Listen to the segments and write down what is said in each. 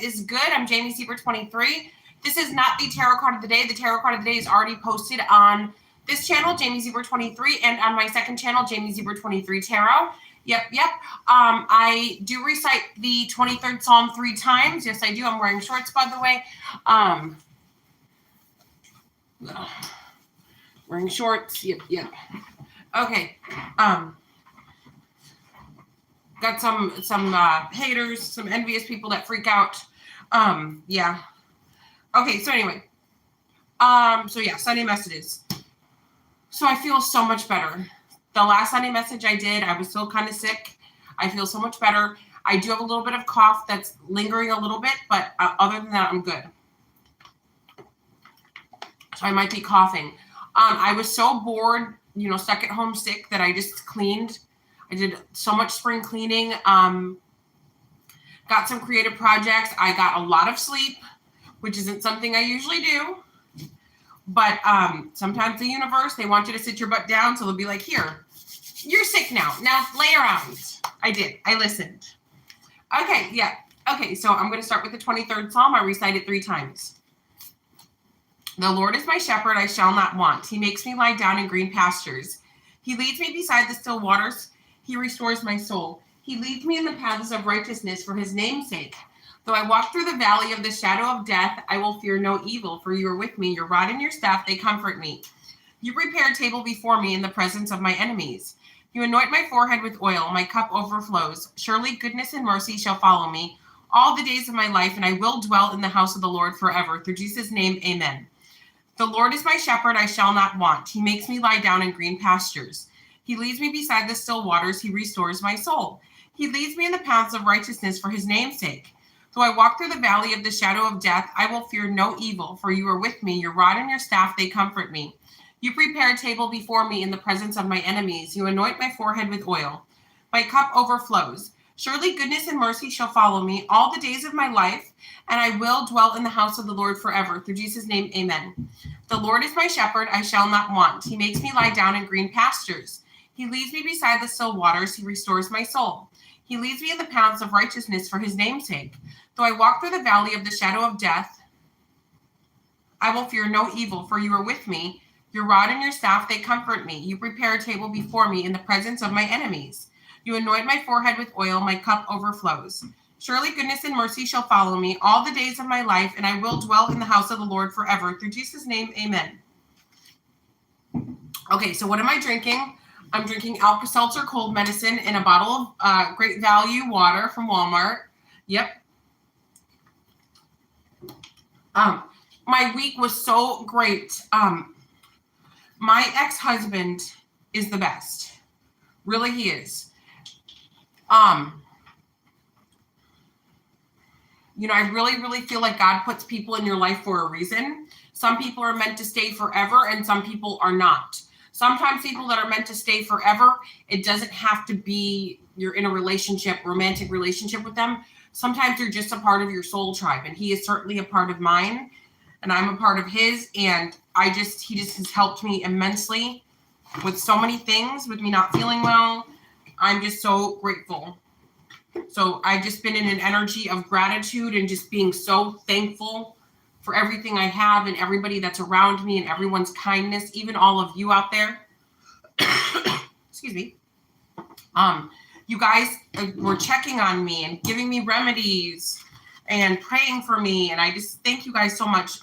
is good. I'm Jamie Zebra 23. This is not the tarot card of the day. The tarot card of the day is already posted on this channel, Jamie Zebra 23, and on my second channel, Jamie Zebra 23 Tarot. Yep. I do recite the 23rd Psalm 3 times. Yes, I do. I'm wearing shorts, by the way. Wearing shorts. Yep. Okay. Got some haters, some envious people that freak out. Yeah. Okay, so anyway. So yeah, Sunday messages. So I feel so much better. The last Sunday message I did, I was still kind of sick. I feel so much better. I do have a little bit of cough that's lingering a little bit, but other than that, I'm good. So I might be coughing. I was so bored, stuck at home sick, that I just cleaned. I did so much spring cleaning. Got some creative projects. I got a lot of sleep, which isn't something I usually do. But sometimes the universe, they want you to sit your butt down, so they'll be like, here, you're sick now. Now lay around. I did. I listened. Okay, yeah. Okay, so I'm going to start with the 23rd Psalm. I recite it 3 times. The Lord is my shepherd, I shall not want. He makes me lie down in green pastures. He leads me beside the still waters. He restores my soul. He leads me in the paths of righteousness for his name's sake. Though I walk through the valley of the shadow of death, I will fear no evil, for you are with me. Your rod and your staff, they comfort me. You prepare a table before me in the presence of my enemies. You anoint my forehead with oil. My cup overflows. Surely goodness and mercy shall follow me all the days of my life, and I will dwell in the house of the Lord forever. Through Jesus' name, amen. The Lord is my shepherd, I shall not want. He makes me lie down in green pastures. He leads me beside the still waters. He restores my soul. He leads me in the paths of righteousness for his name's sake. Though I walk through the valley of the shadow of death, I will fear no evil, for you are with me. Your rod and your staff, they comfort me. You prepare a table before me in the presence of my enemies. You anoint my forehead with oil. My cup overflows. Surely goodness and mercy shall follow me all the days of my life, and I will dwell in the house of the Lord forever. Through Jesus' name, amen. The Lord is my shepherd, I shall not want. He makes me lie down in green pastures. He leads me beside the still waters. He restores my soul. He leads me in the paths of righteousness for his name's sake. Though I walk through the valley of the shadow of death, I will fear no evil, for you are with me. Your rod and your staff, they comfort me. You prepare a table before me in the presence of my enemies. You anoint my forehead with oil. My cup overflows. Surely goodness and mercy shall follow me all the days of my life, and I will dwell in the house of the Lord forever. Through Jesus' name, amen. Okay, so what am I drinking? I'm drinking Alka-Seltzer cold medicine in a bottle of Great Value water from Walmart. Yep. My week was so great. My ex-husband is the best. Really, he is. I really feel like God puts people in your life for a reason. Some people are meant to stay forever, and some people are not. Sometimes people that are meant to stay forever, it doesn't have to be you're in a relationship, romantic relationship with them. Sometimes you're just a part of your soul tribe, and he is certainly a part of mine, and I'm a part of his, and he just has helped me immensely with so many things, with me not feeling well. I'm just so grateful. So I've just been in an energy of gratitude and just being so thankful for everything I have and everybody that's around me and everyone's kindness, even all of you out there. Excuse me. You guys were checking on me and giving me remedies and praying for me. And I just thank you guys so much.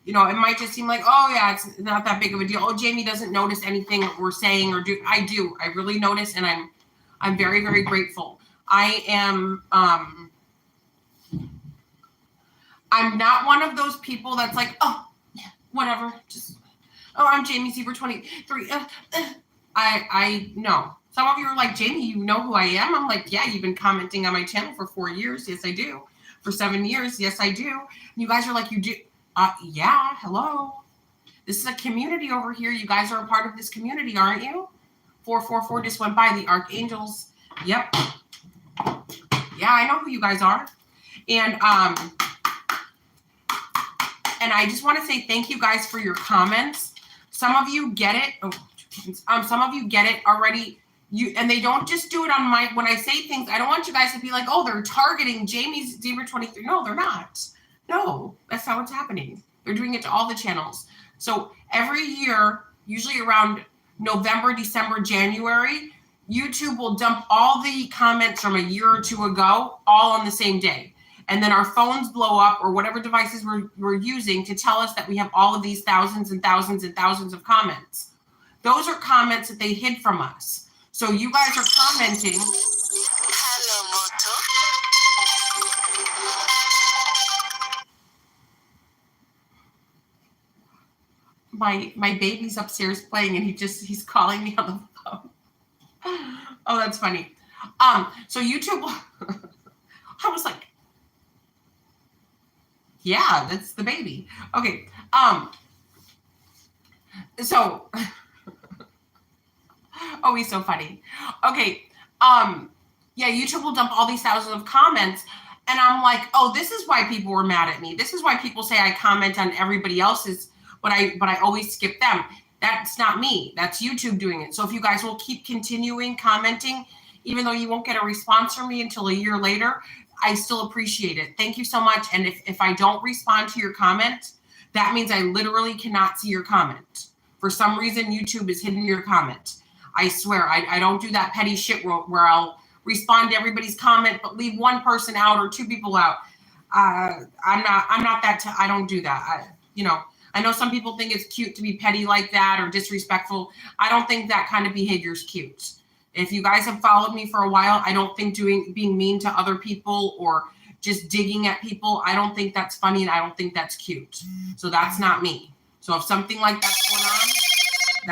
It might just seem like, oh yeah, it's not that big of a deal. Oh, Jamie doesn't notice anything that we're saying or do. I do. I really notice, and I'm very, very grateful. I am, I'm not one of those people that's like, oh, yeah, whatever. I'm Jamie Zebra 23. I know. Some of you are like, Jamie, you know who I am? I'm like, yeah, you've been commenting on my channel for 4 years. Yes, I do. For 7 years. Yes, I do. And you guys are like, you do. Yeah, hello. This is a community over here. You guys are a part of this community, aren't you? 444 just went by. The Archangels. Yep. Yeah, I know who you guys are. And I just want to say thank you guys for your comments. Some of you get it. Some of you get it already. And they don't just do it on when I say things, I don't want you guys to be like, oh, they're targeting Jamie's Zebra 23. No, they're not. No, that's not what's happening. They're doing it to all the channels. So every year, usually around November, December, January, YouTube will dump all the comments from a year or two ago all on the same day. And then our phones blow up, or whatever devices we're using, to tell us that we have all of these thousands and thousands and thousands of comments. Those are comments that they hid from us. So you guys are commenting. Hello, Moto. My baby's upstairs playing, and he's calling me on the phone. Oh, that's funny. So YouTube, I was like, yeah, that's the baby. Okay. So, oh, he's so funny. Okay. Yeah, YouTube will dump all these thousands of comments, and I'm like, oh, this is why people were mad at me. This is why people say I comment on everybody else's, but I always skip them. That's not me. That's YouTube doing it. So if you guys will keep continuing commenting, even though you won't get a response from me until a year later, I still appreciate it. Thank you so much. And if I don't respond to your comment, that means I literally cannot see your comment. For some reason, YouTube is hidden your comment. I swear, I don't do that petty shit where I'll respond to everybody's comment, but leave one person out or two people out. I'm not that. I don't do that. I know some people think it's cute to be petty like that or disrespectful. I don't think that kind of behavior is cute. If you guys have followed me for a while, I don't think being mean to other people or just digging at people, I don't think that's funny, and I don't think that's cute. So that's not me. So if something like that's going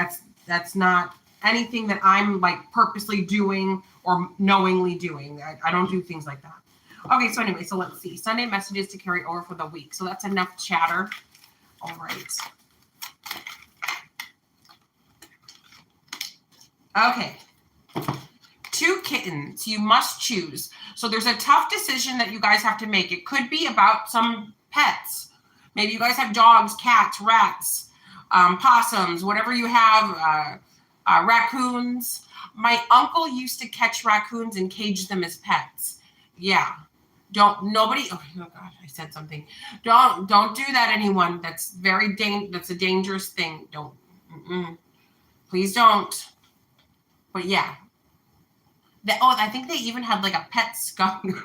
on, that's not anything that I'm like purposely doing or knowingly doing. I don't do things like that. Okay, so anyway, so let's see. Sunday messages to carry over for the week. So that's enough chatter. All right. Okay. 2 kittens. You must choose. So there's a tough decision that you guys have to make. It could be about some pets. Maybe you guys have dogs, cats, rats, possums, whatever you have, raccoons. My uncle used to catch raccoons and cage them as pets. Yeah. Oh God, I said something. Don't do that, anyone. That's that's a dangerous thing. Don't. Please don't. But yeah. I think they even had like a pet skunk.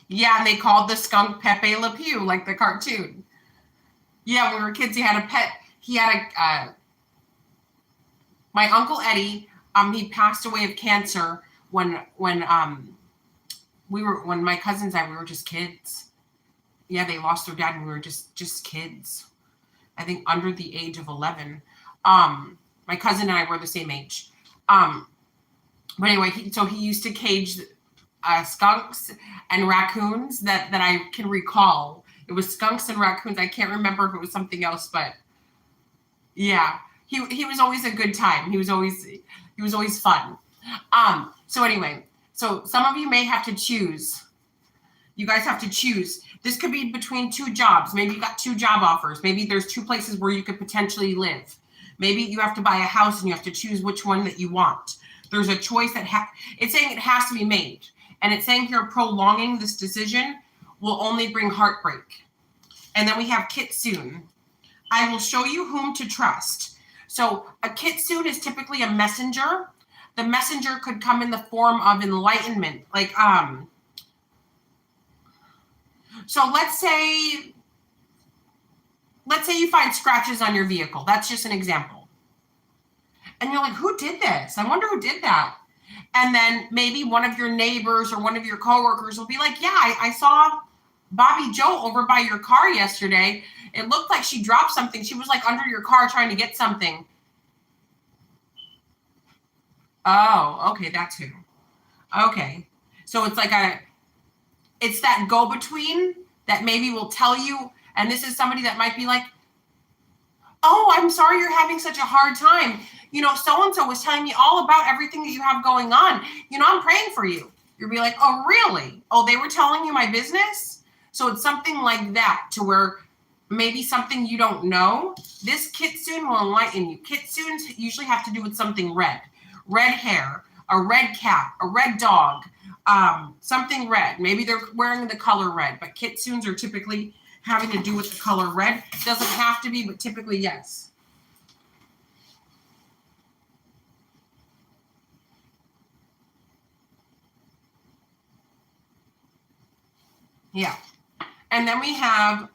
Yeah, and they called the skunk Pepe Le Pew, like the cartoon. Yeah, when we were kids, he had a pet. He had my Uncle Eddie, he passed away of cancer when my cousins and I, we were just kids. Yeah, they lost their dad when we were just kids. I think under the age of 11. My cousin and I were the same age. But anyway, he used to cage skunks and raccoons that I can recall. It was skunks and raccoons. I can't remember if it was something else, but yeah, he was always a good time. He was always fun. So anyway, so some of you may have to choose. You guys have to choose. This could be between 2 jobs. Maybe you got 2 job offers. Maybe there's 2 places where you could potentially live. Maybe you have to buy a house and you have to choose which one that you want. There's a choice it's saying it has to be made. And it's saying here prolonging this decision will only bring heartbreak. And then we have kitsune. I will show you whom to trust. So a kitsune is typically a messenger. The messenger could come in the form of enlightenment. Like, so let's say you find scratches on your vehicle. That's just an example. And you're like, who did this? I wonder who did that. And then maybe one of your neighbors or one of your coworkers will be like, yeah, I saw Bobby Joe over by your car yesterday. It looked like she dropped something. She was like under your car trying to get something. Oh, okay, that's who. Okay. So it's like it's that go-between that maybe will tell you, and this is somebody that might be like, oh, I'm sorry you're having such a hard time. So-and-so was telling me all about everything that you have going on. I'm praying for you. You'll be like, oh, really? Oh, they were telling you my business? So it's something like that, to where maybe something you don't know. This kitsune will enlighten you. Kitsunes usually have to do with something red. Red hair, a red cat, a red dog, something red. Maybe they're wearing the color red, but kitsunes are typically having to do with the color red. Doesn't have to be, but typically yes. Yeah. And then we have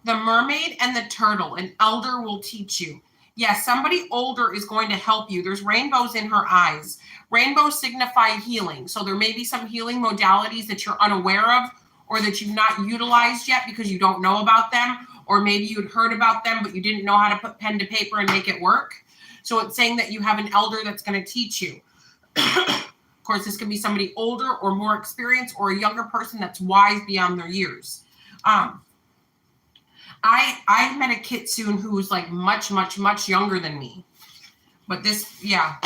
the mermaid and the turtle. An elder will teach you. Yes, somebody older is going to help you. There's rainbows in her eyes. Rainbows signify healing. So there may be some healing modalities that you're unaware of or that you've not utilized yet because you don't know about them, or maybe you'd heard about them, but you didn't know how to put pen to paper and make it work. So it's saying that you have an elder that's going to teach you. Of course, this could be somebody older or more experienced or a younger person that's wise beyond their years. I met a kitsune who was like much, much, much younger than me. But this, yeah,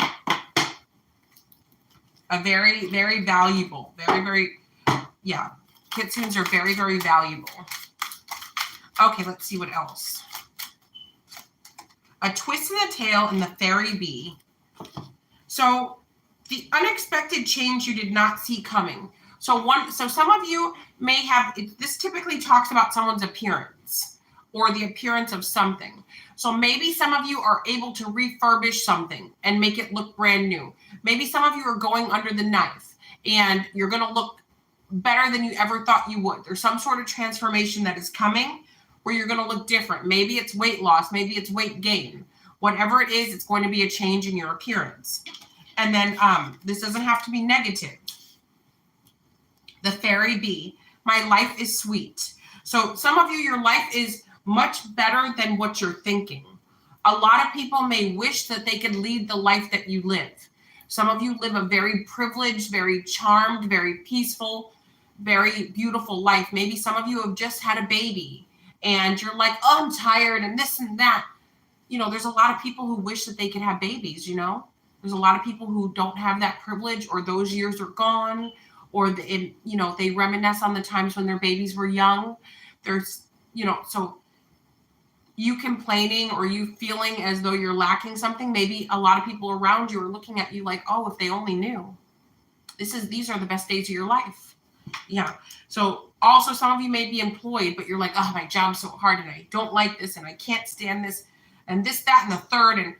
a very, very valuable, very, very, yeah. Kitsunes are very, very valuable. Okay, let's see what else. A twist in the tail and the fairy bee. So the unexpected change you did not see coming. So some of you may have, this typically talks about someone's appearance or the appearance of something. So maybe some of you are able to refurbish something and make it look brand new. Maybe some of you are going under the knife and you're going to look better than you ever thought you would. There's some sort of transformation that is coming where you're going to look different. Maybe it's weight loss, maybe it's weight gain. Whatever it is, it's going to be a change in your appearance. And then this doesn't have to be negative. The fairy bee. My life is sweet. So some of you, your life is much better than what you're thinking. A lot of people may wish that they could lead the life that you live. Some of you live a very privileged, very charmed, very peaceful, very beautiful life. Maybe some of you have just had a baby and you're like, oh, I'm tired and this and that. You know, there's a lot of people who wish that they could have babies, you know. There's a lot of people who don't have that privilege, or those years are gone, or they reminisce on the times when their babies were young. There's, so you complaining or you feeling as though you're lacking something, maybe a lot of people around you are looking at you like, oh, if they only knew. These are the best days of your life. Yeah. So also some of you may be employed, but you're like, oh, my job's so hard and I don't like this and I can't stand this and this, that, and the third. And,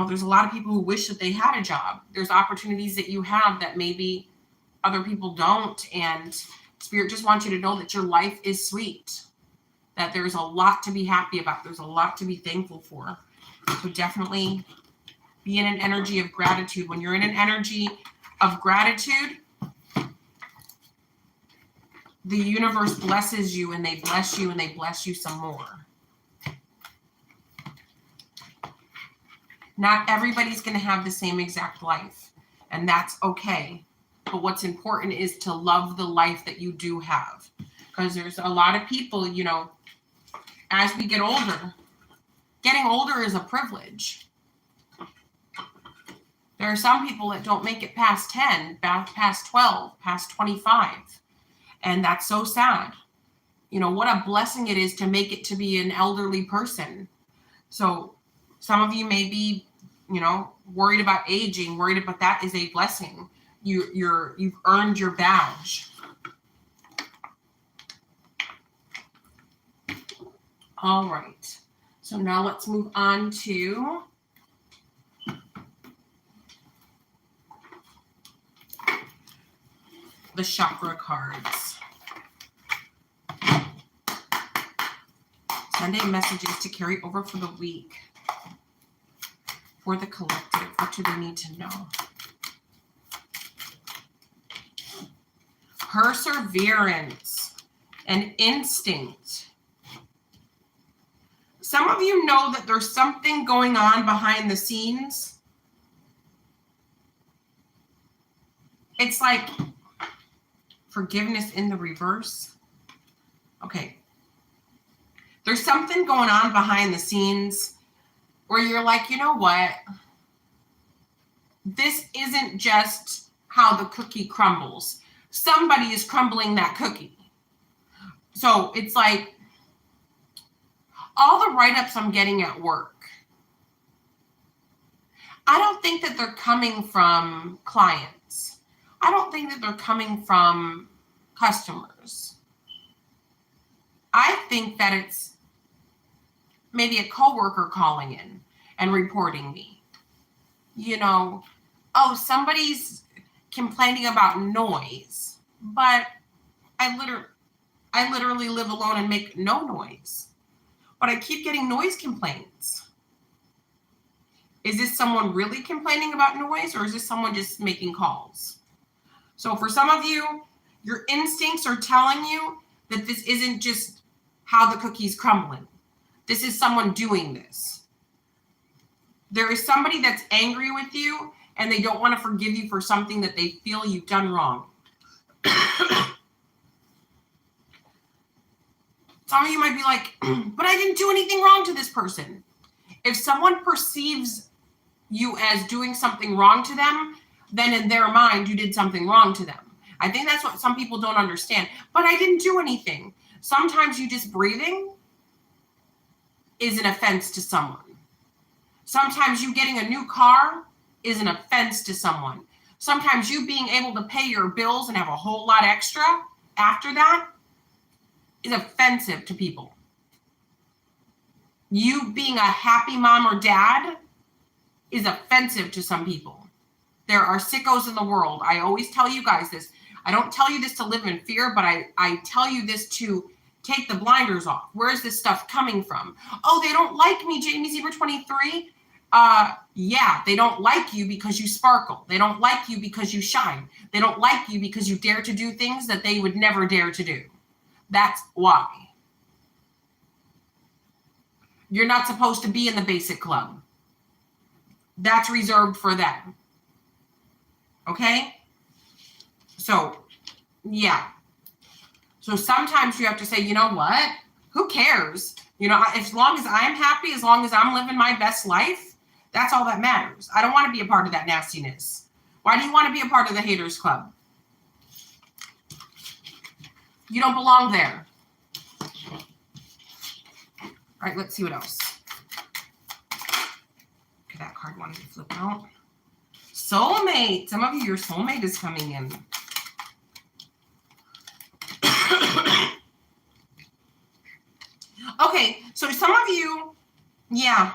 there's a lot of people who wish that they had a job. There's opportunities that you have that maybe other people don't. And Spirit just wants you to know that your life is sweet, that there's a lot to be happy about. There's a lot to be thankful for. So definitely be in an energy of gratitude. When you're in an energy of gratitude, the universe blesses you and they bless you and they bless you some more. Not everybody's going to have the same exact life, and that's okay. But what's important is to love the life that you do have, because there's a lot of people, as we get older, getting older is a privilege. There are some people that don't make it past 10, past 12, past 25. And that's so sad. What a blessing it is to make it to be an elderly person. So some of you may be, worried about aging, worried about that is a blessing. You've earned your badge. All right. So now let's move on to the chakra cards. Sunday messages to carry over for the week. For the collective, what do they need to know? Perseverance and instinct. Some of you know that there's something going on behind the scenes. It's like forgiveness in the reverse. Okay. There's something going on behind the scenes where you're like, you know what? This isn't just how the cookie crumbles. Somebody is crumbling that cookie. So it's like all the write-ups I'm getting at work, I don't think that they're coming from clients. I don't think that they're coming from customers. I think that it's maybe a coworker calling in and reporting me. Oh, somebody's complaining about noise, but I literally live alone and make no noise. But I keep getting noise complaints. Is this someone really complaining about noise, or is this someone just making calls? So for some of you, your instincts are telling you that this isn't just how the cookie's crumbling. This is someone doing this. There is somebody that's angry with you and they don't want to forgive you for something that they feel you've done wrong. Some of you might be like, but I didn't do anything wrong to this person. If someone perceives you as doing something wrong to them, then in their mind, you did something wrong to them. I think that's what some people don't understand. But I didn't do anything. Sometimes you just breathing is an offense to someone. Sometimes you getting a new car is an offense to someone. Sometimes you being able to pay your bills and have a whole lot extra after that is offensive to people. You being a happy mom or dad is offensive to some people. There are sickos in the world. I always tell you guys this. I don't tell you this to live in fear, but I tell you this to take the blinders off. Where is this stuff coming from? Oh, they don't like me, Jamie Zebra 23. Yeah, they don't like you because you sparkle. They don't like you because you shine. They don't like you because you dare to do things that they would never dare to do. That's why. You're not supposed to be in the basic club. That's reserved for them. Okay? So, yeah. So sometimes you have to say, you know what? Who cares? As long as I'm happy, as long as I'm living my best life, that's all that matters. I don't want to be a part of that nastiness. Why do you want to be a part of the haters club? You don't belong there. All right, let's see what else. Okay, that card wanted to flip out. Soulmate. Some of you, your soulmate is coming in. Okay, so some of you, yeah,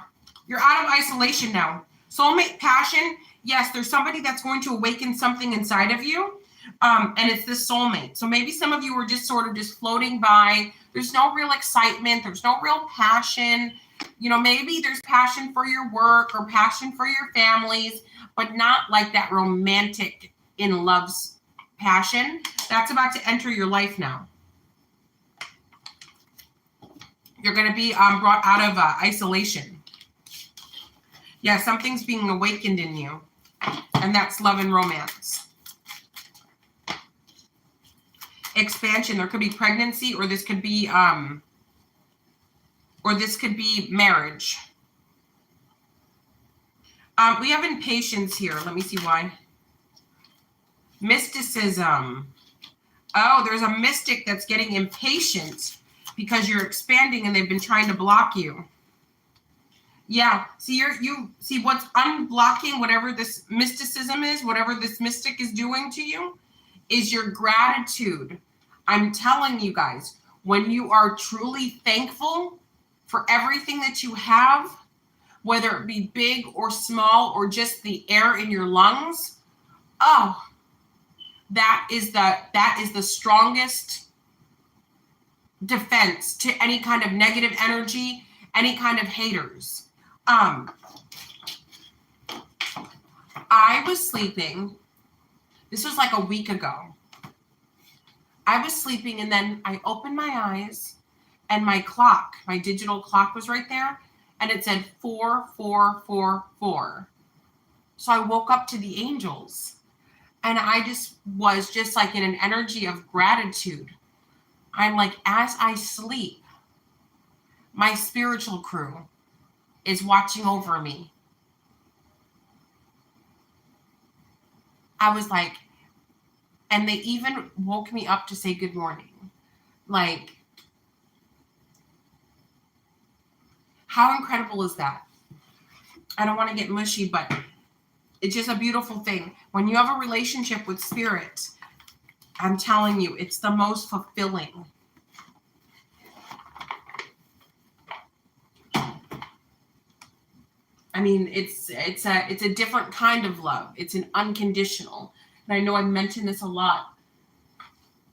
you're out of isolation now. Soulmate passion, yes, there's somebody that's going to awaken something inside of you, and it's this soulmate. So maybe some of you are just sort of just floating by. There's no real excitement. There's no real passion. Maybe there's passion for your work or passion for your families, but not like that romantic in love's passion. That's about to enter your life now. You're going to be brought out of isolation. Yeah, something's being awakened in you, and that's love and romance. Expansion. There could be pregnancy, or this could be marriage. We have impatience here. Let me see why. Mysticism. Oh, there's a mystic that's getting impatient because you're expanding and they've been trying to block you. Yeah, see, you see what's unblocking whatever this mysticism is, whatever this mystic is doing to you, is your gratitude. I'm telling you guys, when you are truly thankful for everything that you have, whether it be big or small or just the air in your lungs, oh, that is the strongest defense to any kind of negative energy, any kind of haters. I was sleeping. This was like a week ago. I was sleeping and then I opened my eyes and my clock, my digital clock was right there and it said 4444. So I woke up to the angels and I just was just like in an energy of gratitude. I'm like, as I sleep, my spiritual crew is watching over me. I was like, and they even woke me up to say good morning. Like, How incredible is that? I don't want to get mushy, but it's just a beautiful thing. When you have a relationship with spirit, I'm telling you, it's the most fulfilling. I mean, it's a different kind of love. It's an unconditional. And I know I mention this a lot,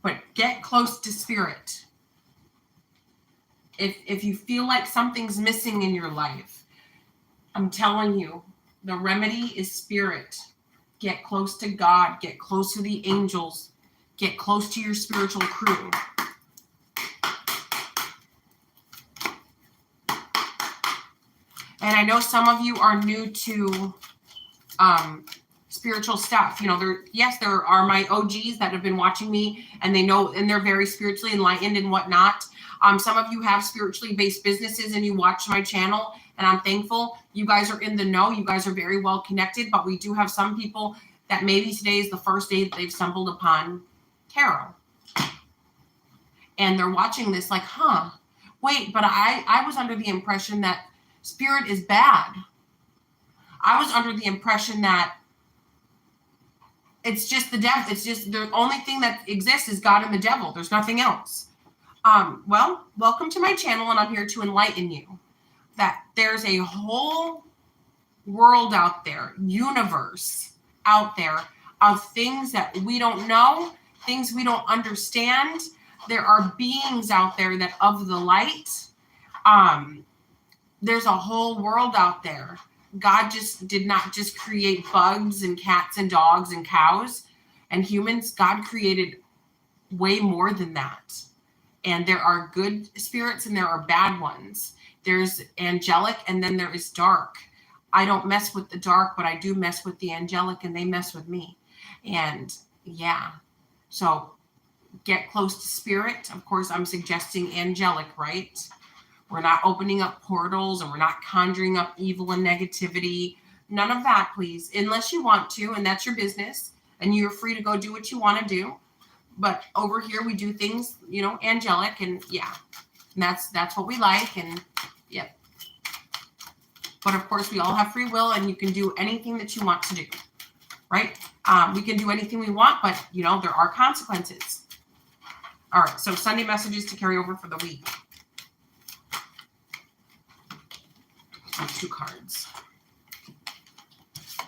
but get close to spirit. If you feel like something's missing in your life, I'm telling you, the remedy is spirit. Get close to God. Get close to the angels. Get close to your spiritual crew. And I know some of you are new to spiritual stuff. You know, there are my OGs that have been watching me, and they know, and they're very spiritually enlightened and whatnot. Some of you have spiritually based businesses and you watch my channel, and I'm thankful. You guys are in the know. You guys are very well connected, but we do have some people that maybe today is the first day that they've stumbled upon tarot. And they're watching this like, wait, but I was under the impression that spirit is bad. I was under the impression that it's just the devil. It's just the only thing that exists is God and the devil. There's nothing else. Well, welcome to my channel, and I'm here to enlighten you that there's a whole world out there, universe out there of things that we don't know, things we don't understand. There are beings out there that of the light. There's a whole world out there. God just did not just create bugs and cats and dogs and cows and humans. God created way more than that. And there are good spirits and there are bad ones. There's angelic and then there is dark. I don't mess with the dark, but I do mess with the angelic, and they mess with me. And yeah, so get close to spirit. Of course, I'm suggesting angelic, right? We're not opening up portals, and we're not conjuring up evil and negativity. None of that, please, unless you want to, and that's your business, and you're free to go do what you want to do. But over here, we do things, you know, angelic, and yeah, and that's what we like, and yeah. But of course, we all have free will, and you can do anything that you want to do, right? We can do anything we want, but you know, there are consequences. All right, so Sunday messages to carry over for the week. 2 cards.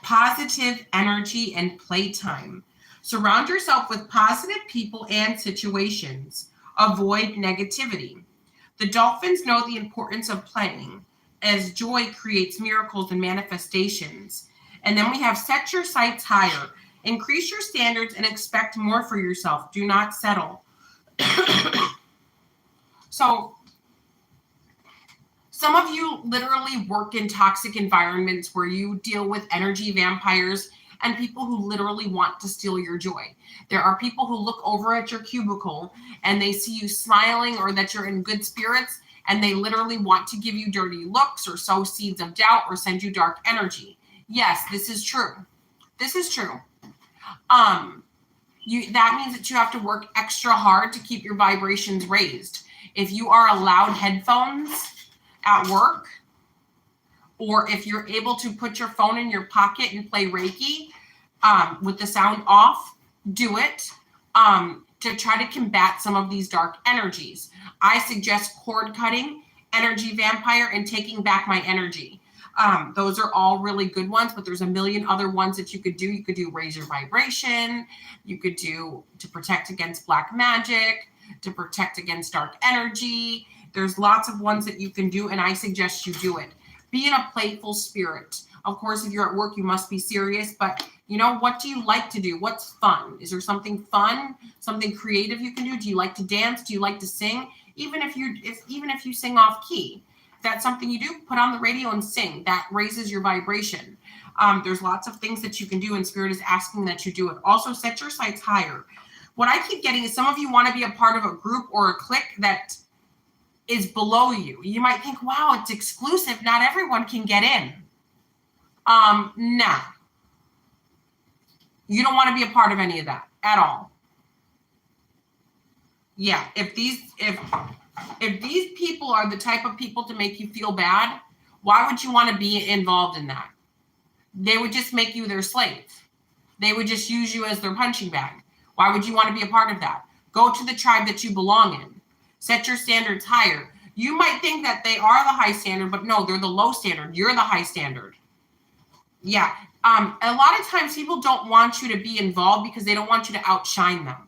Positive energy and playtime. Surround yourself with positive people and situations. Avoid negativity. The dolphins know the importance of playing, as joy creates miracles and manifestations. And then we have set your sights higher. Increase your standards and expect more for yourself. Do not settle. So, some of you literally work in toxic environments where you deal with energy vampires and people who literally want to steal your joy. There are people who look over at your cubicle and they see you smiling or that you're in good spirits, and they literally want to give you dirty looks or sow seeds of doubt or send you dark energy. Yes, this is true. This is true. That means that you have to work extra hard to keep your vibrations raised. If you are allowed headphones at work, or if you're able to put your phone in your pocket and play Reiki with the sound off, do it to try to combat some of these dark energies. I suggest cord cutting, energy vampire, and taking back my energy. Those are all really good ones, but there's a million other ones that you could do. You could do raise your vibration. You could do to protect against black magic, to protect against dark energy. There's lots of ones that you can do, and I suggest you do it. Be in a playful spirit. Of course, if you're at work, you must be serious, but you know, what do you like to do? What's fun? Is there something fun, something creative you can do? Do you like to dance? Do you like to sing? Even if you sing off key, if that's something you do, put on the radio and sing. That raises your vibration. There's lots of things that you can do, and Spirit is asking that you do it. Also, set your sights higher. What I keep getting is some of you want to be a part of a group or a clique that is below you. You might think, wow, it's exclusive. Not everyone can get in. No. You don't want to be a part of any of that at all. Yeah, if If these people are the type of people to make you feel bad, why would you want to be involved in that? They would just make you their slave. They would just use you as their punching bag. Why would you want to be a part of that? Go to the tribe that you belong in. Set your standards higher. You might think that they are the high standard, but no, they're the low standard. You're the high standard. Yeah. A lot of times people don't want you to be involved because they don't want you to outshine them.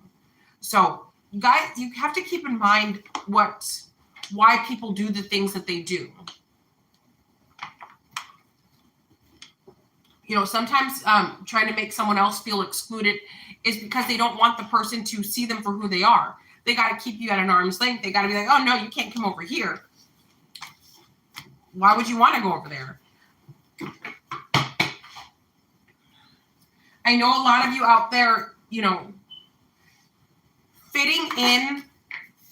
So, guys, you have to keep in mind why people do the things that they do. You know, sometimes trying to make someone else feel excluded is because they don't want the person to see them for who they are. They got to keep you at an arm's length. They got to be like, oh, no, you can't come over here. Why would you want to go over there? I know a lot of you out there, you know, fitting in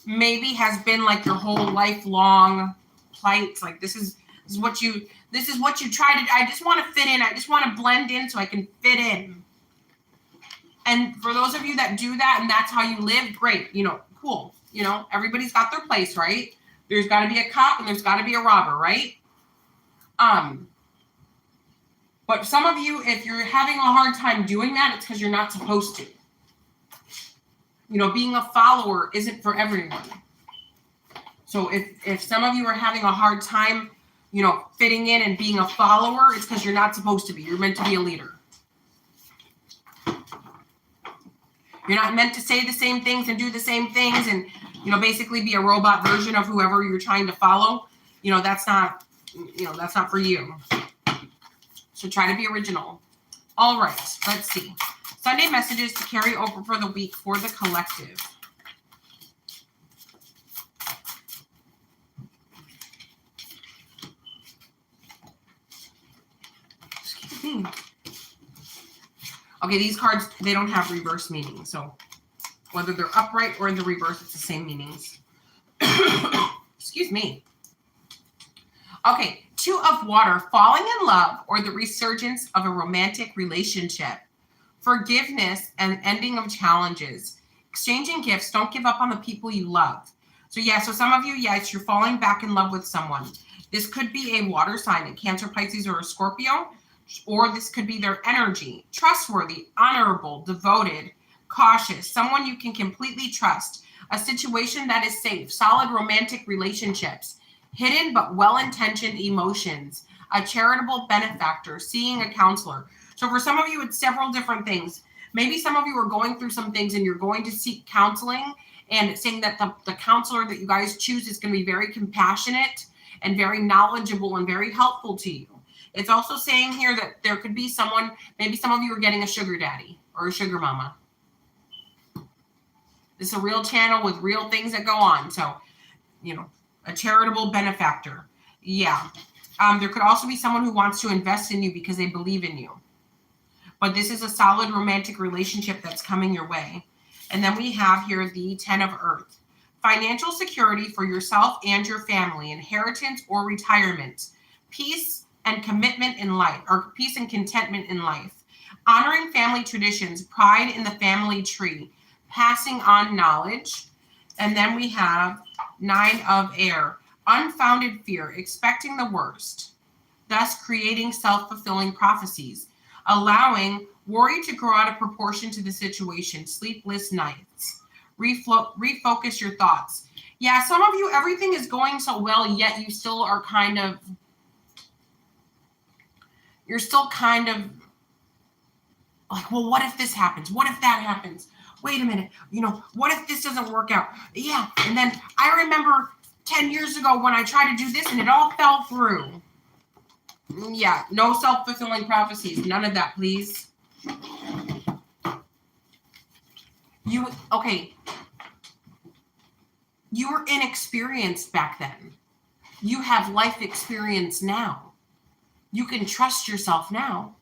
maybe has been like your whole lifelong plight. Like this is what you try to. I just want to fit in. I just want to blend in so I can fit in. And for those of you that do that and that's how you live, great. You know, cool. You know, everybody's got their place, right? There's got to be a cop and there's got to be a robber, right? But some of you, if you're having a hard time doing that, it's because you're not supposed to. You know, being a follower isn't for everyone. So if some of you are having a hard time, you know, fitting in and being a follower, it's because you're not supposed to be. You're meant to be a leader. You're not meant to say the same things and do the same things and, you know, basically be a robot version of whoever you're trying to follow. You know, that's not for you. So try to be original. All right, let's see. Sunday messages to carry over for the week for the collective. Excuse me. Okay, these cards, they don't have reverse meaning. So whether they're upright or in the reverse, it's the same meanings. Excuse me. Okay, 2 of water, falling in love or the resurgence of a romantic relationship. Forgiveness and ending of challenges. Exchanging gifts. Don't give up on the people you love. So yeah, so some of you, yes, you're falling back in love with someone. This could be a water sign, a Cancer, Pisces, or a Scorpio, or this could be their energy. Trustworthy, honorable, devoted, cautious, someone you can completely trust. A situation that is safe, solid romantic relationships, hidden but well-intentioned emotions, a charitable benefactor, seeing a counselor. So for some of you, it's several different things. Maybe some of you are going through some things and you're going to seek counseling and saying that the counselor that you guys choose is going to be very compassionate and very knowledgeable and very helpful to you. It's also saying here that there could be someone, maybe some of you are getting a sugar daddy or a sugar mama. This is a real channel with real things that go on. So, you know, a charitable benefactor. Yeah. There could also be someone who wants to invest in you because they believe in you. But this is a solid romantic relationship that's coming your way. And then we have here the 10 of Earth. Financial security for yourself and your family, inheritance or retirement, peace and commitment in life, or peace and contentment in life, honoring family traditions, pride in the family tree, passing on knowledge. And then we have 9 of Air, unfounded fear, expecting the worst, thus creating self-fulfilling prophecies, allowing worry to grow out of proportion to the situation, sleepless nights, refocus your thoughts. Yeah, some of you, everything is going so well, yet you still are you're still kind of like, well, what if this happens? What if that happens? Wait a minute, you know, what if this doesn't work out? Yeah, and then I remember 10 years ago when I tried to do this and it all fell through. Yeah, no self-fulfilling prophecies. None of that, please. You were inexperienced back then. You have life experience now. You can trust yourself now.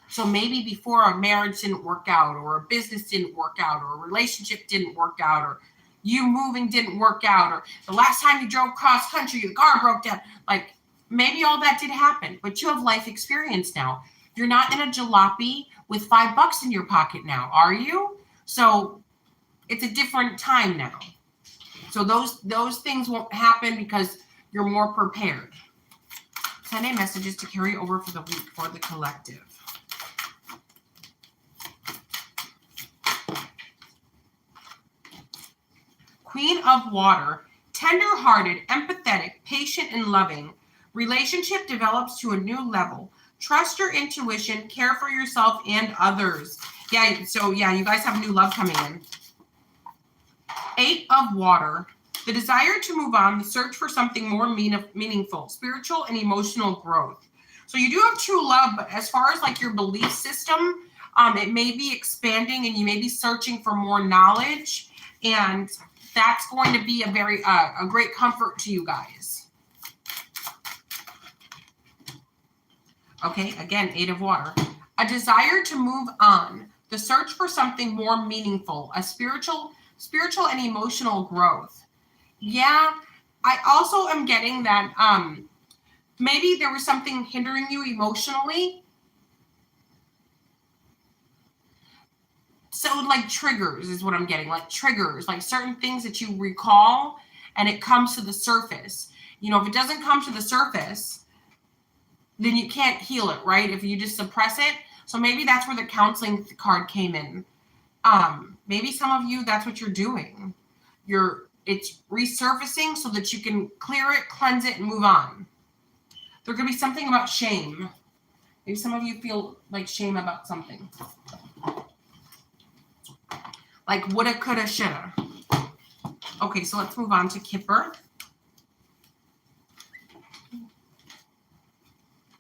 So maybe before a marriage didn't work out, or a business didn't work out, or a relationship didn't work out, or you moving didn't work out, or the last time you drove cross country, the car broke down. Like, maybe all that did happen, but you have life experience now. You're not in a jalopy with $5 in your pocket now, are you? So it's a different time now. So those things won't happen because you're more prepared. Sunday messages to carry over for the week for the collective. Queen of Water, tender-hearted, empathetic, patient, and loving. Relationship develops to a new level. Trust your intuition, care for yourself and others. Yeah, so yeah, you guys have new love coming in. 8 of Water, the desire to move on, the search for something more meaningful, spiritual and emotional growth. So you do have true love, but as far as like your belief system, it may be expanding and you may be searching for more knowledge, and that's going to be a great comfort to you guys. Okay, again, 8 of Water. A desire to move on, the search for something more meaningful, a spiritual and emotional growth. Yeah, I also am getting that maybe there was something hindering you emotionally. So like triggers is what I'm getting, like triggers, like certain things that you recall and it comes to the surface. You know, if it doesn't come to the surface, then you can't heal it, right? If you just suppress it. So maybe that's where the counseling card came in. Maybe some of you, that's what you're doing. It's resurfacing so that you can clear it, cleanse it, and move on. There could be something about shame. Maybe some of you feel like shame about something. Like woulda, coulda, shoulda. Okay, so let's move on to Kipper.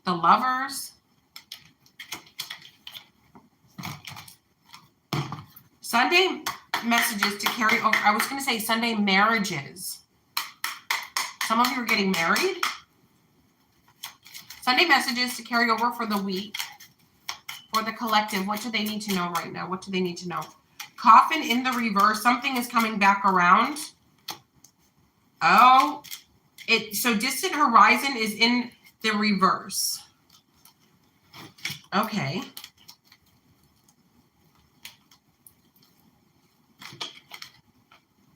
The Lovers. Sunday messages to carry over. I was going to say Sunday marriages. Some of you are getting married. Sunday messages to carry over for the week. For the collective. What do they need to know right now? What do they need to know? Coffin in the reverse. Something is coming back around. Oh. So distant horizon is in the reverse. Okay.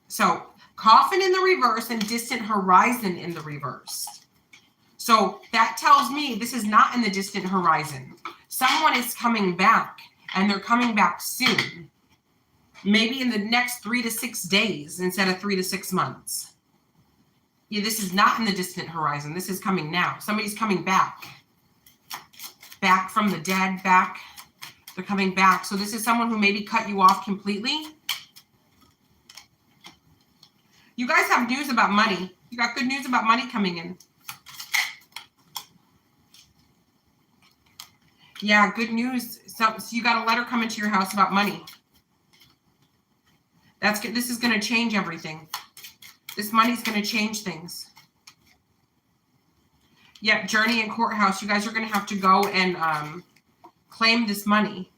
So coffin in the reverse and distant horizon in the reverse. So that tells me this is not in the distant horizon. Someone is coming back, and they're coming back soon. Maybe in the next 3 to 6 days instead of 3 to 6 months. Yeah, this is not in the distant horizon. This is coming now. Somebody's coming back. Back from the dead, back. They're coming back. So this is someone who maybe cut you off completely. You guys have news about money. You got good news about money coming in. Yeah, good news. So you got a letter coming to your house about money. That's good. This is going to change everything. This money's going to change things. Yeah, journey and courthouse. You guys are going to have to go and claim this money.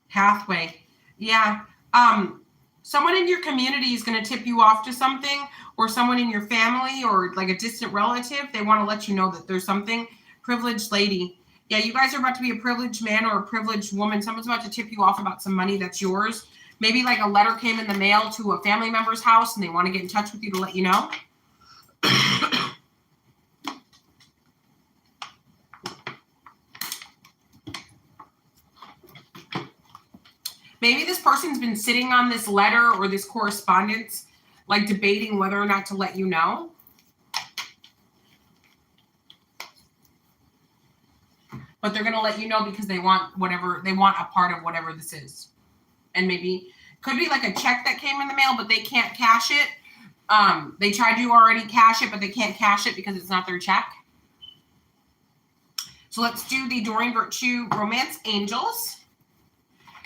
Pathway. Yeah. Someone in your community is going to tip you off to something, or someone in your family or like a distant relative. They want to let you know that there's something. Privileged lady. Yeah, you guys are about to be a privileged man or a privileged woman. Someone's about to tip you off about some money that's yours. Maybe like a letter came in the mail to a family member's house and they want to get in touch with you to let you know. Maybe this person's been sitting on this letter or this correspondence, like debating whether or not to let you know. But they're going to let you know because they want a part of whatever this is. And maybe could be like a check that came in the mail, but they can't cash it. They tried to already cash it, but they can't cash it because it's not their check. So let's do the Doreen Virtue Romance Angels.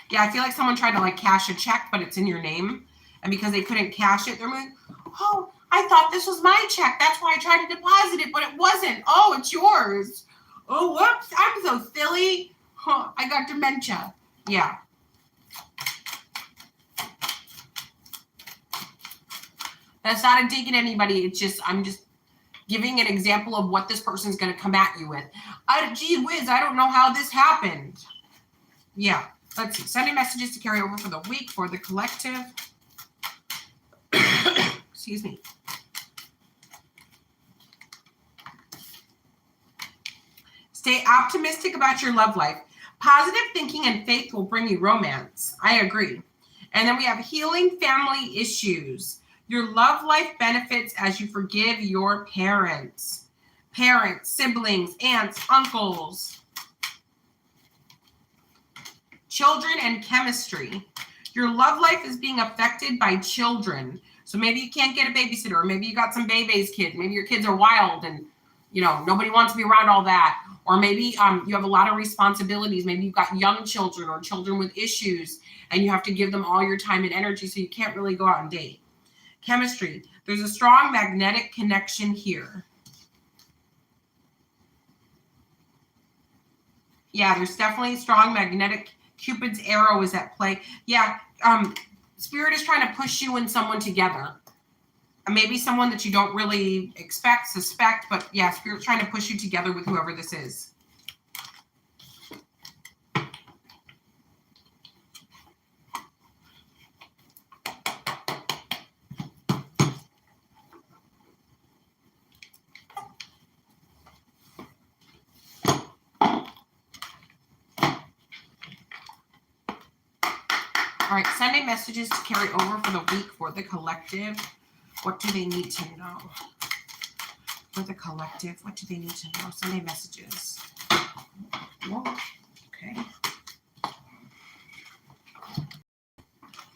Yeah, I feel like someone tried to like cash a check, but it's in your name. And because they couldn't cash it, they're like, oh, I thought this was my check. That's why I tried to deposit it, but it wasn't. Oh, it's yours. Oh, whoops. I'm so silly. Huh, I got dementia. Yeah. That's not a dig at anybody. It's just, I'm just giving an example of what this person's going to come at you with. Gee whiz, I don't know how this happened. Yeah. Let's see. Sunday messages to carry over for the week for the collective. Excuse me. Stay optimistic about your love life. Positive thinking and faith will bring you romance. I agree. And then we have healing family issues. Your love life benefits as you forgive your parents. Parents, siblings, aunts, uncles. Children and chemistry. Your love life is being affected by children. So maybe you can't get a babysitter, or maybe you got some baby's kids. Maybe your kids are wild and, nobody wants to be around all that. Or maybe you have a lot of responsibilities. Maybe you've got young children or children with issues, and you have to give them all your time and energy, so you can't really go out and date. Chemistry. There's a strong magnetic connection here. Yeah, there's definitely strong magnetic. Cupid's arrow is at play. Yeah, Spirit is trying to push you and someone together. Maybe someone that you don't really suspect, but yeah, Spirit's trying to push you together with whoever this is. All right, Sunday messages to carry over for the week for the collective. What do they need to know? For the collective, what do they need to know? Sunday messages. Whoa, okay.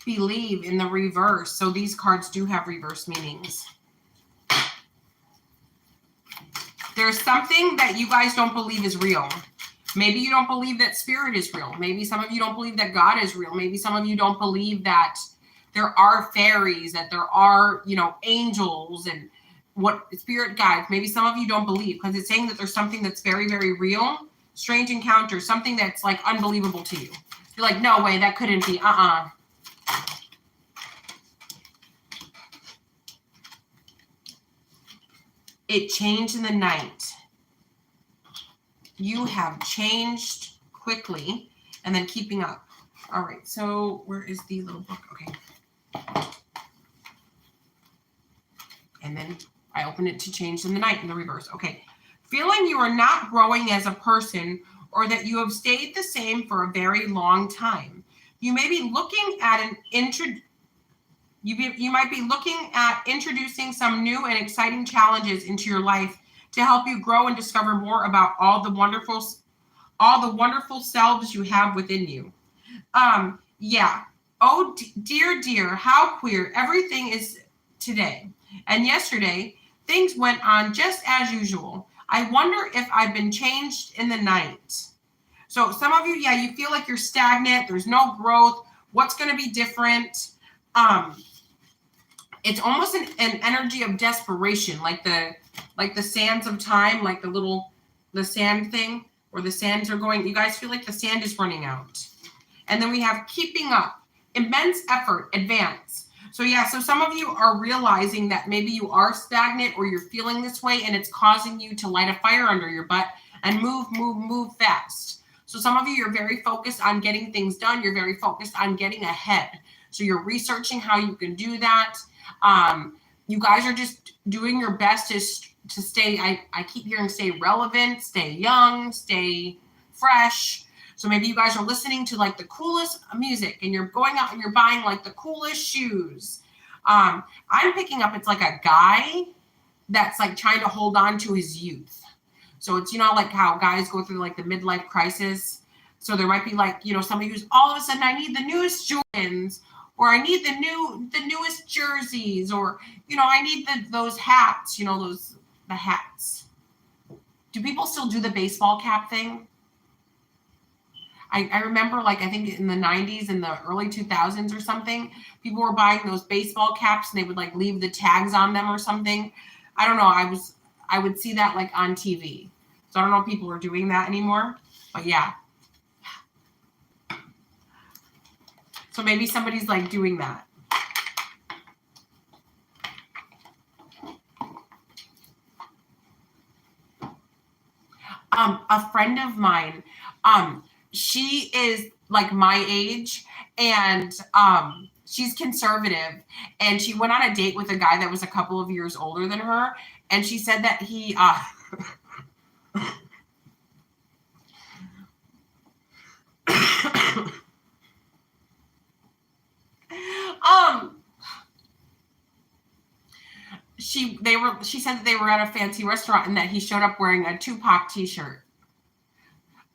Believe in the reverse. So these cards do have reverse meanings. There's something that you guys don't believe is real. Maybe you don't believe that Spirit is real. Maybe some of you don't believe that God is real. Maybe some of you don't believe that there are fairies, that there are, angels and what spirit guides. Maybe some of you don't believe because it's saying that there's something that's very, very real, strange encounter, something that's like unbelievable to you. You're like, no way, that couldn't be. It changed in the night. You have changed quickly and then keeping up. All right, so where is the little book? Okay. And then I open it to change in the night in the reverse. Okay. Feeling you are not growing as a person or that you have stayed the same for a very long time. You may be looking at you might be looking at introducing some new and exciting challenges into your life to help you grow and discover more about all the wonderful selves you have within you. Yeah. Oh, dear, how queer. Everything is today. And yesterday, things went on just as usual. I wonder if I've been changed in the night. So some of you, yeah, you feel like you're stagnant. There's no growth. What's going to be different? It's almost an energy of desperation, like the sands of time, like the sand thing where the sands are going. You guys feel like the sand is running out. And then we have keeping up, immense effort, advance. So yeah, so some of you are realizing that maybe you are stagnant or you're feeling this way and it's causing you to light a fire under your butt and move fast. So some of you are very focused on getting things done. You're very focused on getting ahead. So you're researching how you can do that. You guys are just doing your best to stay, I keep hearing stay relevant, stay young, stay fresh. So maybe you guys are listening to like the coolest music and you're going out and you're buying like the coolest shoes. I'm picking up, it's like a guy that's like trying to hold on to his youth. So it's, like how guys go through like the midlife crisis. So there might be like, somebody who's all of a sudden, I need the newest Jordans, or I need the newest jerseys, or, I need those hats, the hats. Do people still do the baseball cap thing? I remember, like, I think in the 90s, in the early 2000s or something, people were buying those baseball caps and they would like leave the tags on them or something. I don't know. I would see that like on TV. So I don't know if people are doing that anymore, but yeah. So maybe somebody's like doing that. A friend of mine, she is like my age, and she's conservative, and she went on a date with a guy that was a couple of years older than her, and she said that he she said that they were at a fancy restaurant and that he showed up wearing a Tupac t-shirt.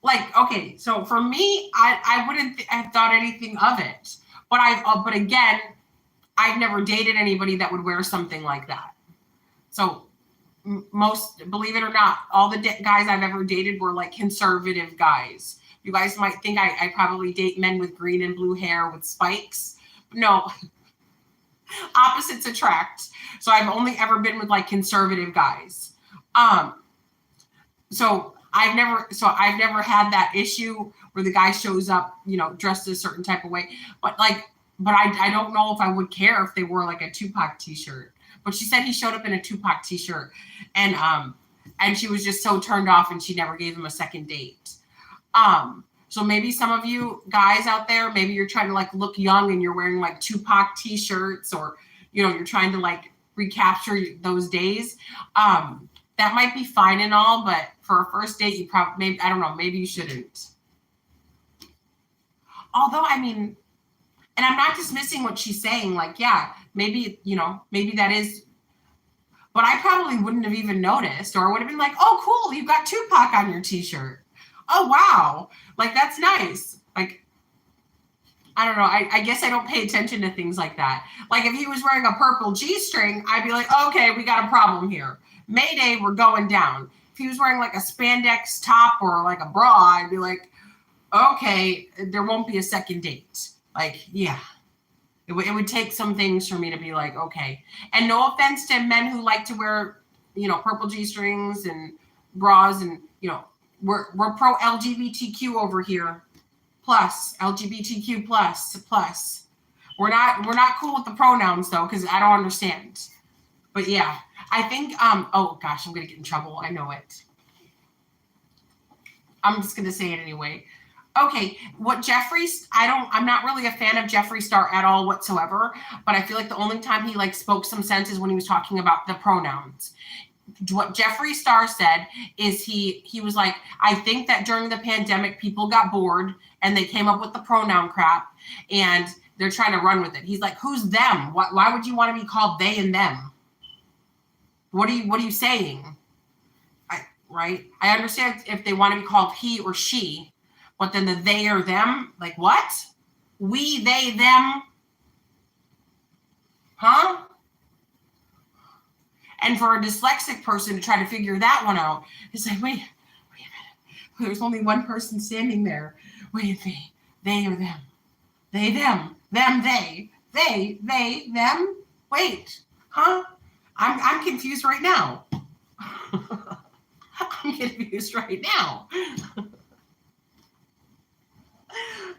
Like, okay, so for me, I wouldn't have thought anything of it, but again, I've never dated anybody that would wear something like that. So most, believe it or not, all the guys I've ever dated were like conservative guys. You guys might think I probably date men with green and blue hair with spikes. No, opposites attract. So I've only ever been with like conservative guys. So I've never had that issue where the guy shows up, dressed a certain type of way. But I don't know if I would care if they wore like a Tupac t-shirt. But she said he showed up in a Tupac t-shirt, and she was just so turned off, and she never gave him a second date. So maybe some of you guys out there, maybe you're trying to like look young and you're wearing like Tupac t-shirts, or you're trying to like recapture those days. That might be fine and all, but for a first date, you probably, I don't know, maybe you shouldn't. Although, I mean, and I'm not dismissing what she's saying. Like, yeah, maybe that is, but I probably wouldn't have even noticed, or would have been like, oh, cool, you got Tupac on your t-shirt. Oh, wow. Like, that's nice. Like, I don't know. I guess I don't pay attention to things like that. Like, if he was wearing a purple G-string, I'd be like, okay, we got a problem here. Mayday, we're going down. If he was wearing like a spandex top or like a bra, I'd be like, okay, there won't be a second date. Like, yeah, it would take some things for me to be like, okay. And no offense to men who like to wear, purple G-strings and bras, and, we're pro LGBTQ over here. Plus, LGBTQ plus. We're not cool with the pronouns though, because I don't understand. But yeah, I think, oh gosh, I'm going to get in trouble. I know it. I'm just going to say it anyway. Okay, I'm not really a fan of Jeffree Star at all whatsoever, but I feel like the only time he like spoke some sense is when he was talking about the pronouns. What Jeffree Star said is he was like, I think that during the pandemic, people got bored and they came up with the pronoun crap and they're trying to run with it. He's like, who's them? Why would you want to be called they and them? What are you saying? Right? I understand if they want to be called he or she, but then the they or them, like what? We, they, them? Huh? And for a dyslexic person to try to figure that one out, it's like, wait a minute. There's only one person standing there. Wait, they or them? They, them, they, them? Wait, huh? I'm confused right now. I'm confused right now.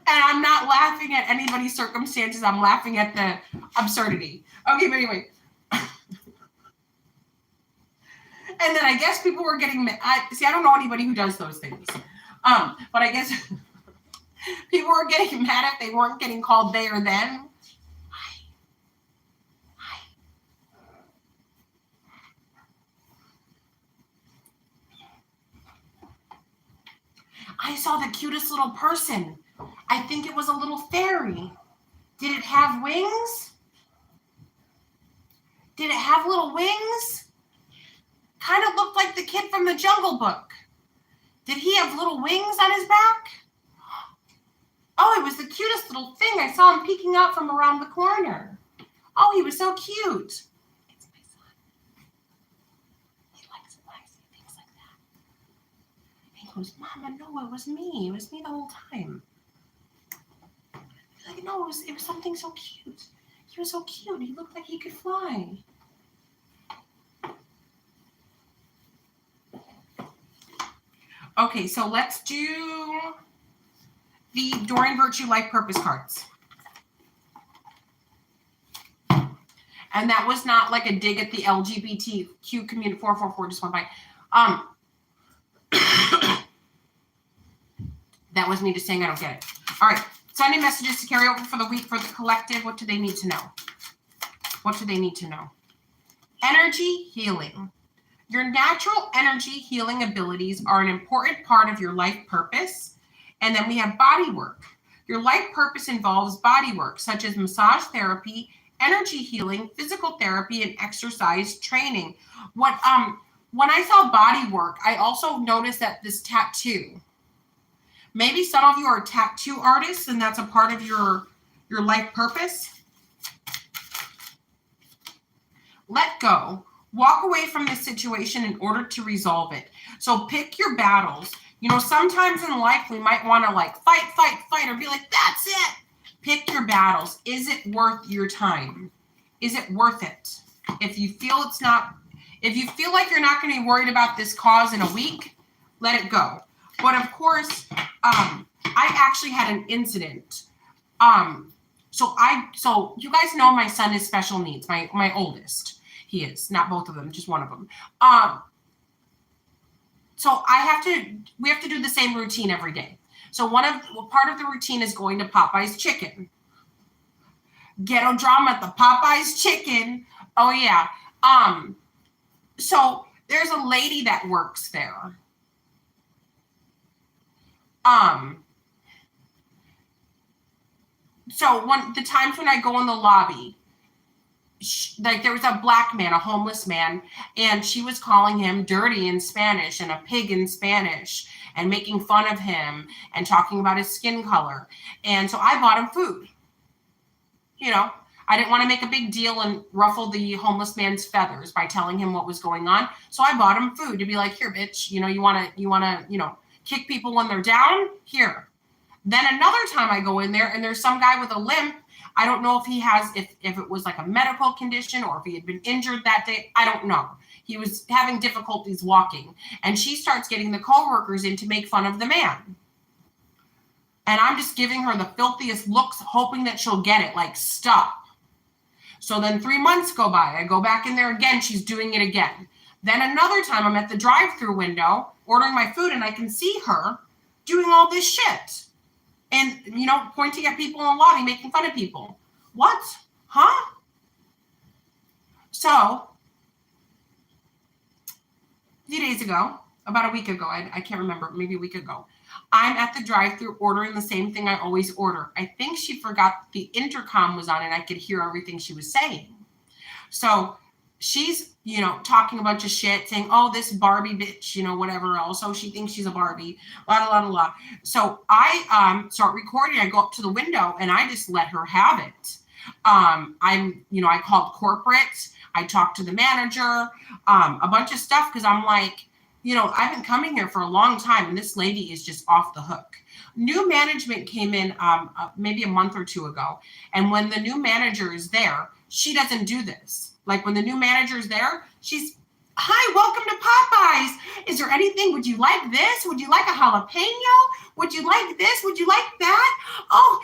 And I'm not laughing at anybody's circumstances. I'm laughing at the absurdity. Okay, but anyway. And then I guess people were getting mad. I don't know anybody who does those things. But I guess people were getting mad if they weren't getting called they or them. I saw the cutest little person. I think it was a little fairy. Did it have wings? Did it have little wings? Kind of looked like the kid from the Jungle Book. Did he have little wings on his back? Oh, it was the cutest little thing. I saw him peeking out from around the corner. Oh, he was so cute. It's my son. He likes it when I say things like that. He goes, Mama, no, it was me. It was me the whole time. Like, no, it was something so cute. He was so cute. He looked like he could fly. Okay, so let's do the Doreen Virtue Life Purpose cards. And that was not like a dig at the LGBTQ community. 444 just went by. That was me just saying I don't get it. All right. Sunday messages to carry over for the week for the collective. What do they need to know? What do they need to know? Energy healing. Your natural energy healing abilities are an important part of your life purpose. And then we have body work. Your life purpose involves body work, such as massage therapy, energy healing, physical therapy, and exercise training. When I saw body work, I also noticed that this tattoo. Maybe some of you are tattoo artists, and that's a part of your life purpose. Let go. Walk away from this situation in order to resolve it. So pick your battles. You know, sometimes in life we might want to like fight, or be like, that's it. Pick your battles. Is it worth your time? Is it worth it? If you feel it's not, if you feel like you're not going to be worried about this cause in a week, let it go. But of course, I actually had an incident. So you guys know my son is special needs, my oldest. He is, not both of them, just one of them. So we have to do the same routine every day. So part of the routine is going to Popeye's Chicken. Ghetto drama at the Popeye's Chicken. Oh yeah. So there's a lady that works there. So the times when I go in the lobby, like there was a black man, a homeless man, and she was calling him dirty in Spanish and a pig in Spanish and making fun of him and talking about his skin color. And so I bought him food. You know, I didn't want to make a big deal and ruffle the homeless man's feathers by telling him what was going on. So I bought him food to be like, here, bitch, you know, you want to, kick people when they're down? Here. Then another time I go in there and there's some guy with a limp. I don't know if it was like a medical condition or if he had been injured that day. I don't know. He was having difficulties walking. And she starts getting the coworkers in to make fun of the man. And I'm just giving her the filthiest looks, hoping that she'll get it. Like, stop. So then 3 months go by. I go back in there again. She's doing it again. Then another time I'm at the drive-through window ordering my food and I can see her doing all this shit. And, pointing at people in the lobby, making fun of people. What? Huh? So, a few days ago, about a week ago, I can't remember, maybe a week ago, I'm at the drive-thru ordering the same thing I always order. I think she forgot the intercom was on and I could hear everything she was saying. So she's, talking a bunch of shit, saying, oh, this Barbie bitch, whatever else. Oh, she thinks she's a Barbie, la. So I start recording. I go up to the window and I just let her have it. I called corporate. I talked to the manager, a bunch of stuff because I'm like, I've been coming here for a long time and this lady is just off the hook. New management came in maybe a month or two ago. And when the new manager is there, she doesn't do this. Like when the new manager is there, she's, hi, welcome to Popeyes. Is there anything? Would you like this? Would you like a jalapeno? Would you like this? Would you like that? Oh,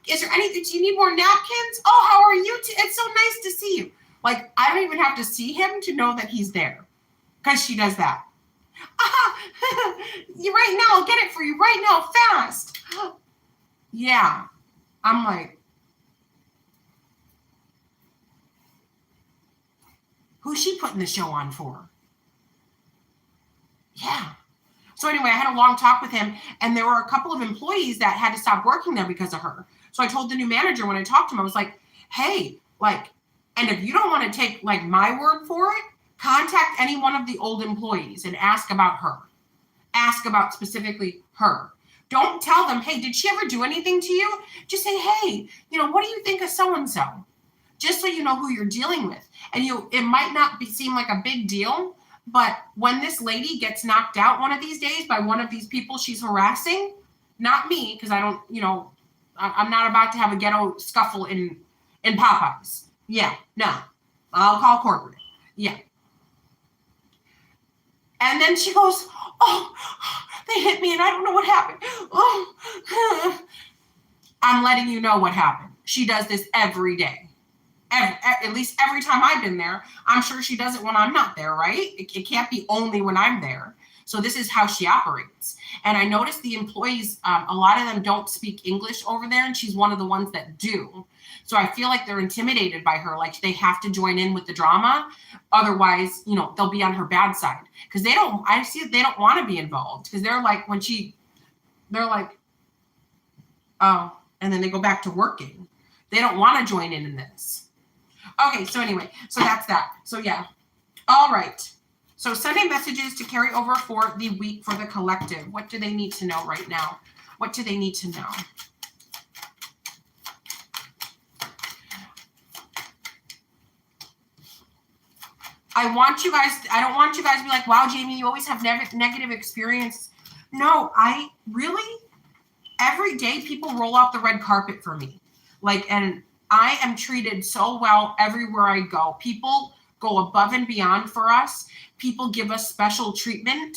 is there anything? Do you need more napkins? Oh, how are you? It's so nice to see you. Like, I don't even have to see him to know that he's there because she does that. You right now, I'll get it for you right now, fast. Yeah. I'm like, who's she putting the show on for? Yeah. So anyway, I had a long talk with him, and there were a couple of employees that had to stop working there because of her. So I told the new manager when I talked to him, I was like, hey, and if you don't want to take my word for it, contact any one of the old employees and ask about her. Ask about specifically her. Don't tell them, hey, did she ever do anything to you? Just say, hey, what do you think of so-and-so? Just so you know who you're dealing with. And it might not seem like a big deal, but when this lady gets knocked out one of these days by one of these people she's harassing, not me, because I don't, I'm not about to have a ghetto scuffle in Popeyes. Yeah, no. I'll call corporate. Yeah. And then she goes, oh, they hit me and I don't know what happened. Oh. I'm letting you know what happened. She does this every day. At least every time I've been there. I'm sure she does it when I'm not there, right? It can't be only when I'm there. So this is how she operates. And I noticed the employees, a lot of them don't speak English over there, and she's one of the ones that do. So I feel like they're intimidated by her, like they have to join in with the drama. Otherwise, they'll be on her bad side. Because I see they don't want to be involved. Because they're like, they're like, oh, and then they go back to working. They don't want to join in this. Okay, so anyway, so that's that. So yeah. All right. So Sunday messages to carry over for the week for the collective. What do they need to know right now? What do they need to know? I don't want you guys to be like, wow, Jamie, you always have negative experience. No, I really, every day people roll out the red carpet for me. And I am treated so well everywhere I go. People go above and beyond for us. People give us special treatment.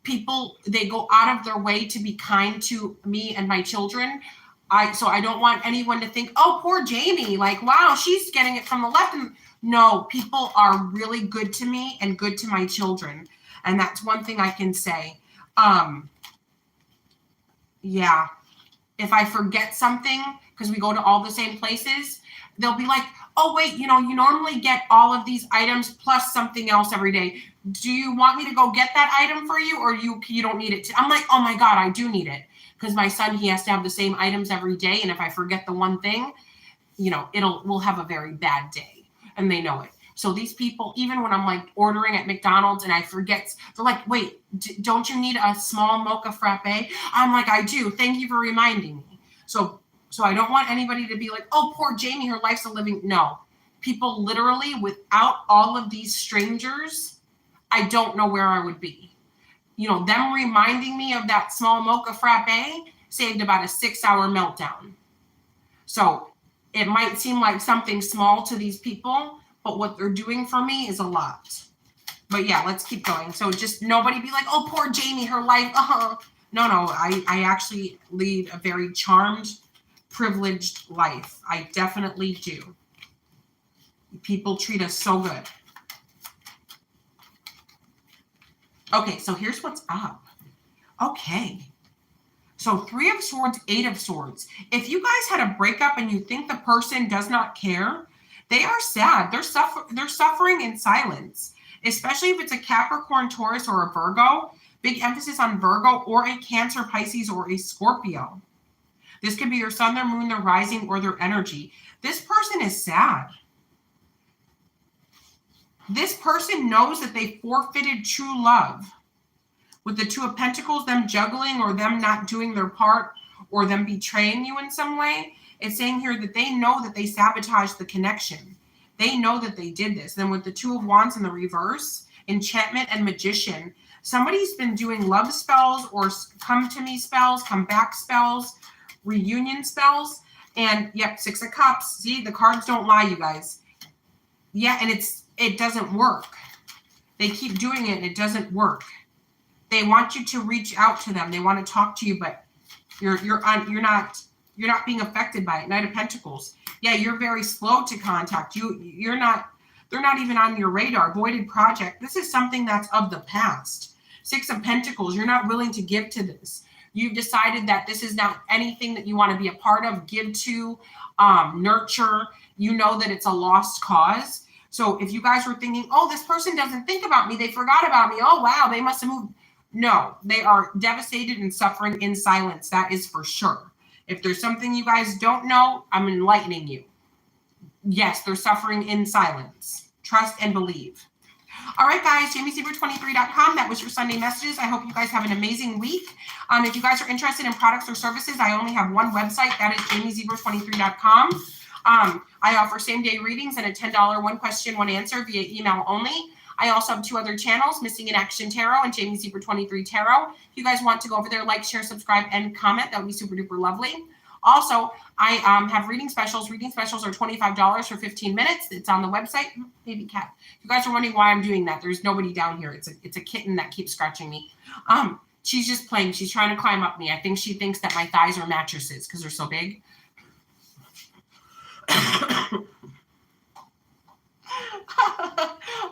They go out of their way to be kind to me and my children. So I don't want anyone to think, oh, poor Jamie, wow, she's getting it from the left. No, people are really good to me and good to my children. And that's one thing I can say. Yeah. If I forget something, because we go to all the same places, they'll be like, oh, wait, you normally get all of these items plus something else every day. Do you want me to go get that item for you, or you don't need it? I'm like, oh my God, I do need it. Because my son, he has to have the same items every day. And if I forget the one thing, we'll have a very bad day. And they know it. So these people, even when I'm ordering at McDonald's and I forget, they're like, wait, don't you need a small mocha frappe? I'm like, I do. Thank you for reminding me. So I don't want anybody to be like, oh, poor Jamie, her life's a living. No, people literally, without all of these strangers, I don't know where I would be. Them reminding me of that small mocha frappe saved about a 6-hour meltdown. So it might seem like something small to these people, but what they're doing for me is a lot. But yeah, let's keep going. So just nobody be like, oh, poor Jamie, her life. No, I actually lead a very charmed, privileged life. I definitely do. People treat us so good. Okay, so here's what's up. Okay. So 3 of Swords, 8 of Swords. If you guys had a breakup and you think the person does not care, they are sad. They're suffering in silence, especially if it's a Capricorn, Taurus, or a Virgo. Big emphasis on Virgo or a Cancer, Pisces, or a Scorpio. This could be your sun, their moon, their rising, or their energy. This person is sad. This person knows that they forfeited true love. With the 2 of Pentacles, them juggling or them not doing their part or them betraying you in some way, it's saying here that they know that they sabotaged the connection. They know that they did this. Then with the 2 of Wands in the reverse, Enchantment and Magician, somebody's been doing love spells or come to me spells, come back spells, reunion spells. And yep, 6 of Cups. See, the cards don't lie, you guys. Yeah, and it doesn't work. They keep doing it and it doesn't work. They want you to reach out to them. They want to talk to you, but you're not being affected by it. Knight of Pentacles. Yeah, you're very slow to contact. They're not even on your radar. Voided project. This is something that's of the past. 6 of Pentacles. You're not willing to give to this. You've decided that this is not anything that you want to be a part of, give to, nurture. You know that it's a lost cause. So if you guys were thinking, oh, this person doesn't think about me, they forgot about me. Oh, wow, they must have moved. No, they are devastated and suffering in silence. That is for sure. If there's something you guys don't know, I'm enlightening you. Yes, they're suffering in silence. Trust and believe. All right, guys, JamieSieber23.com. That was your Sunday messages. I hope you guys have an amazing week. If you guys are interested in products or services, I only have one website. That is JamieSieber23.com. I offer same-day readings and a $10 one question, one answer via email only. I also have 2 other channels, Missing in Action Tarot and Jamie Sieber 23 Tarot. If you guys want to go over there, like, share, subscribe, and comment, that would be super duper lovely. Also, I have reading specials. Reading specials are $25 for 15 minutes. It's on the website. Baby cat. If you guys are wondering why I'm doing that, there's nobody down here. It's a kitten that keeps scratching me. She's just playing. She's trying to climb up me. I think she thinks that my thighs are mattresses because they're so big.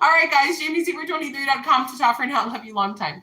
All right, guys, JamieSieber23.com to talk for now. Love you long time.